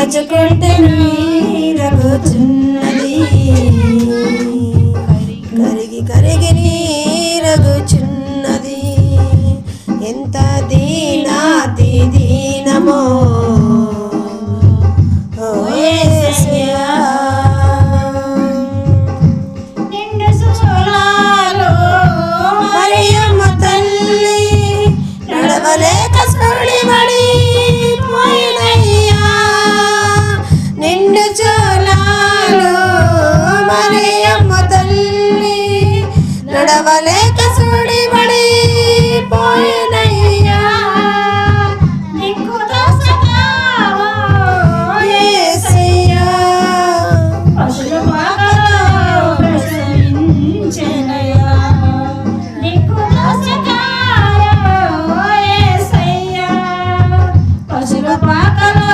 తలచుకుంటే నీరగుచున్నది, కరిగి కరిగి నీరగుచున్నది. ఎంత దీనాతి దీనమో ఓ యేసయ్యా. నిండు సోలాలో మరియమ్మ తల్లి నడవలేక సొడిబడి పోయినయ్యా. నిండు చోలాలో మరియమ్మ తల్లి నడవలేక సొడిబడి పోయినయ్యా. నీకు దోసగావో యేసయ్యా, పశుల పాకలో ప్రసవించెనయ్యా. నీకు దోసగావో యేసయ్యా, పశుల పాకలో